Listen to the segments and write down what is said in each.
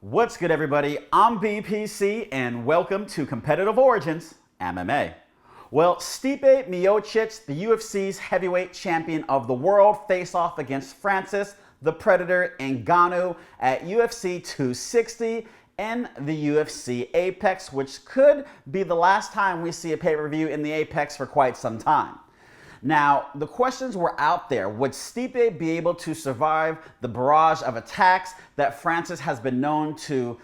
What's good, everybody? I'm BPC, and welcome to Competitive Origins MMA. Well, Stipe Miocic, the UFC's heavyweight champion of the world, faced off against Francis the Predator Ngannou at UFC 260 in the UFC Apex, which could be the last time we see a pay-per-view in the Apex for quite some time. Now, the questions were out there. Would Stipe be able to survive the barrage of attacks that Francis has been known to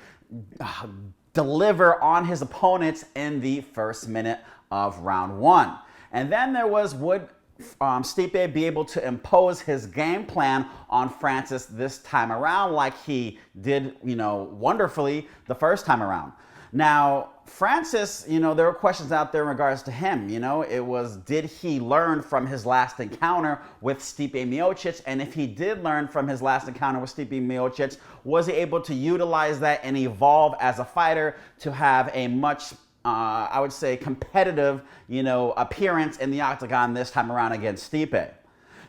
deliver on his opponents in the first minute of round one? And then there was, would Stipe be able to impose his game plan on Francis this time around like he did, wonderfully the first time around? Now, Francis, there were questions out there in regards to him. It was, did he learn from his last encounter with Stipe Miocic? And if he did learn from his last encounter with Stipe Miocic, was he able to utilize that and evolve as a fighter to have a much, I would say, competitive, appearance in the octagon this time around against Stipe?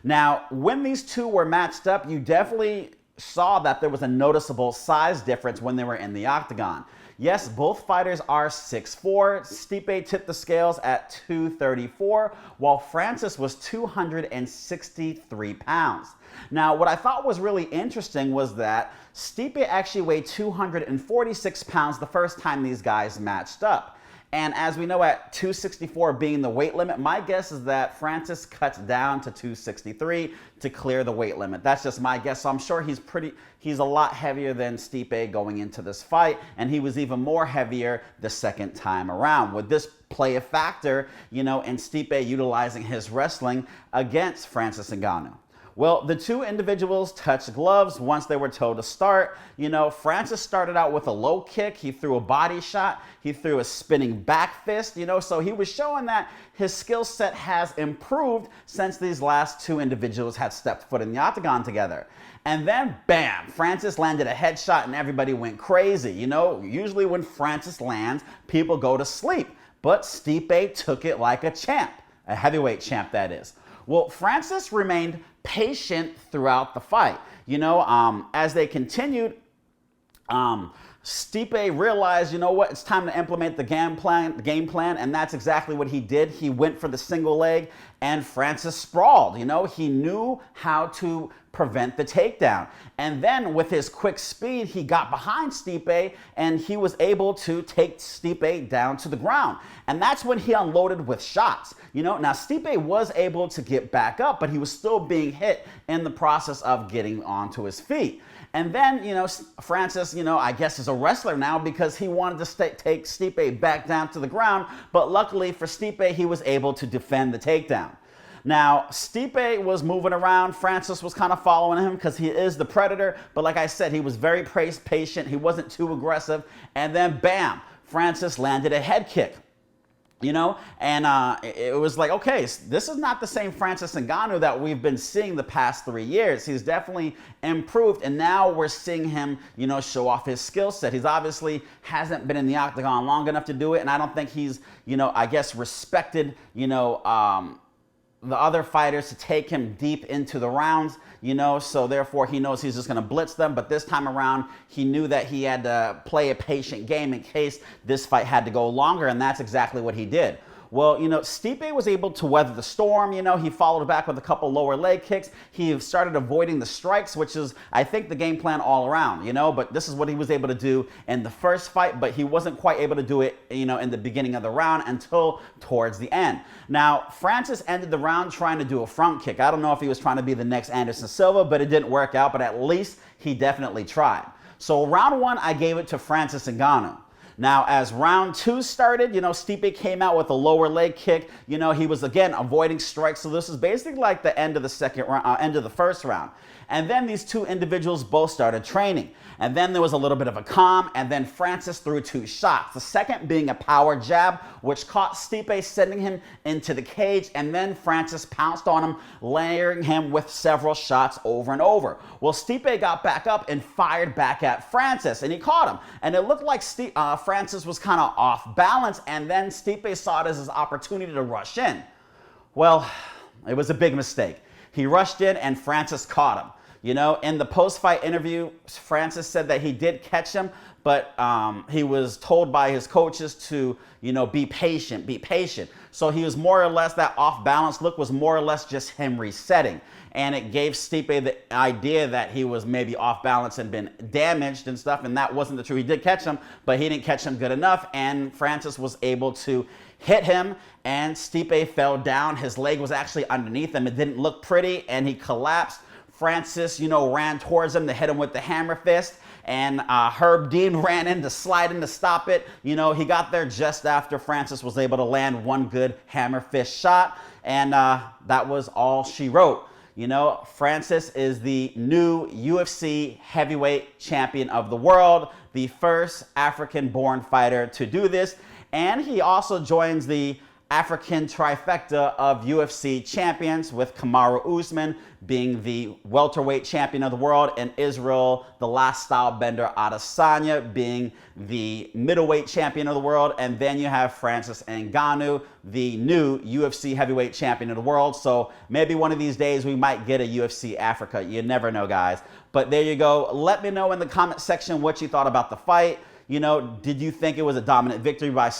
Now, when these two were matched up, you definitely saw that there was a noticeable size difference when they were in the octagon. Yes, both fighters are 6'4". Stipe tipped the scales at 234, while Francis was 263 pounds. Now, what I thought was really interesting was that Stipe actually weighed 246 pounds the first time these guys matched up. And as we know, at 264 being the weight limit, my guess is that Francis cuts down to 263 to clear the weight limit. That's just my guess. So I'm sure he's a lot heavier than Stipe going into this fight, and he was even more heavier the second time around. Would this play a factor, in Stipe utilizing his wrestling against Francis Ngannou? Well, the two individuals touched gloves once they were told to start. Francis started out with a low kick. He threw a body shot. He threw a spinning back fist, so he was showing that his skill set has improved since these last two individuals had stepped foot in the octagon together. And then, bam, Francis landed a headshot and everybody went crazy. Usually when Francis lands, people go to sleep. But Stipe took it like a champ, a heavyweight champ, that is. Well, Francis remained patient throughout the fight. As they continued, Stipe realized, it's time to implement the game plan, and that's exactly what he did. He went for the single leg, and Francis sprawled. He knew how to prevent the takedown. And then with his quick speed, he got behind Stipe, and he was able to take Stipe down to the ground. And that's when he unloaded with shots. Now Stipe was able to get back up, but he was still being hit in the process of getting onto his feet. And then, Francis, I guess is a wrestler now because he wanted to take Stipe back down to the ground. But luckily for Stipe, he was able to defend the takedown. Now, Stipe was moving around. Francis was kind of following him because he is the Predator. But like I said, he was very patient. He wasn't too aggressive. And then, bam, Francis landed a head kick. And it was like, okay, this is not the same Francis Ngannou that we've been seeing the past 3 years. He's definitely improved, and now we're seeing him, show off his skill set. He's obviously hasn't been in the octagon long enough to do it, and I don't think he's, I guess, respected, the other fighters to take him deep into the rounds, so therefore he knows he's just going to blitz them. But this time around, he knew that he had to play a patient game in case this fight had to go longer, and that's exactly what he did. Well, Stipe was able to weather the storm. He followed back with a couple lower leg kicks. He started avoiding the strikes, which is, I think, the game plan all around, but this is what he was able to do in the first fight, but he wasn't quite able to do it, in the beginning of the round until towards the end. Now, Francis ended the round trying to do a front kick. I don't know if he was trying to be the next Anderson Silva, but it didn't work out, but at least he definitely tried. So round one, I gave it to Francis Ngannou. Now, as round two started, Stipe came out with a lower leg kick. He was, again, avoiding strikes. So this is basically like the end of the end of the first round. And then these two individuals both started training. And then there was a little bit of a calm, and then Francis threw two shots. The second being a power jab, which caught Stipe, sending him into the cage, and then Francis pounced on him, layering him with several shots over and over. Well, Stipe got back up and fired back at Francis, and he caught him. And it looked like Francis was kind of off balance, and then Stipe saw it as his opportunity to rush in. Well, it was a big mistake. He rushed in, and Francis caught him. In the post-fight interview, Francis said that he did catch him, but he was told by his coaches to, be patient, be patient. So he was more or less, that off-balance look was more or less just him resetting. And it gave Stipe the idea that he was maybe off balance and been damaged and stuff, and that wasn't the truth. He did catch him, but he didn't catch him good enough, and Francis was able to hit him, and Stipe fell down. His leg was actually underneath him. It didn't look pretty, and he collapsed. Francis, ran towards him to hit him with the hammer fist, and Herb Dean ran in to slide in to stop it. He got there just after Francis was able to land one good hammer fist shot, and that was all she wrote. Francis is the new UFC heavyweight champion of the world, the first African-born fighter to do this, and he also joins the African trifecta of UFC champions, with Kamaru Usman being the welterweight champion of the world, and Israel, the last style bender Adesanya, being the middleweight champion of the world. And then you have Francis Ngannou, the new UFC heavyweight champion of the world. So maybe one of these days we might get a UFC Africa. You never know, guys. But there you go. Let me know in the comment section what you thought about the fight. Did you think it was a dominant victory by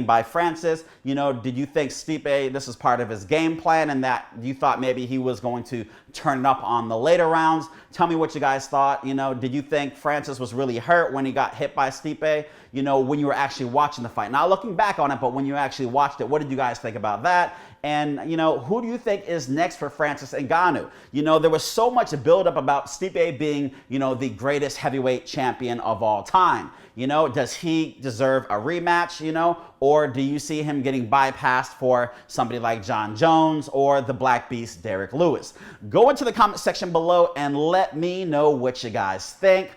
by Francis? Did you think Stipe, this is part of his game plan, and that you thought maybe he was going to turn it up on the later rounds? Tell me what you guys thought. Did you think Francis was really hurt when he got hit by Stipe, when you were actually watching the fight? Not looking back on it, but when you actually watched it, what did you guys think about that? And, who do you think is next for Francis Ngannou? There was so much buildup about Stipe being, the greatest heavyweight champion of all time. Does he deserve a rematch, or do you see him getting bypassed for somebody like John Jones or the Black Beast, Derek Lewis? Go into the comment section below and let me know what you guys think.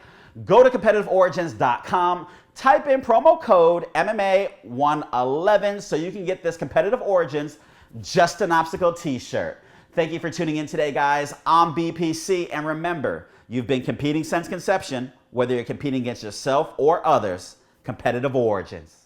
Go to competitiveorigins.com. Type in promo code MMA111 so you can get this Competitive Origins Just an Obstacle t-shirt. Thank you for tuning in today, guys. I'm BPC, and remember, you've been competing since conception. Whether you're competing against yourself or others, Competitive Origins.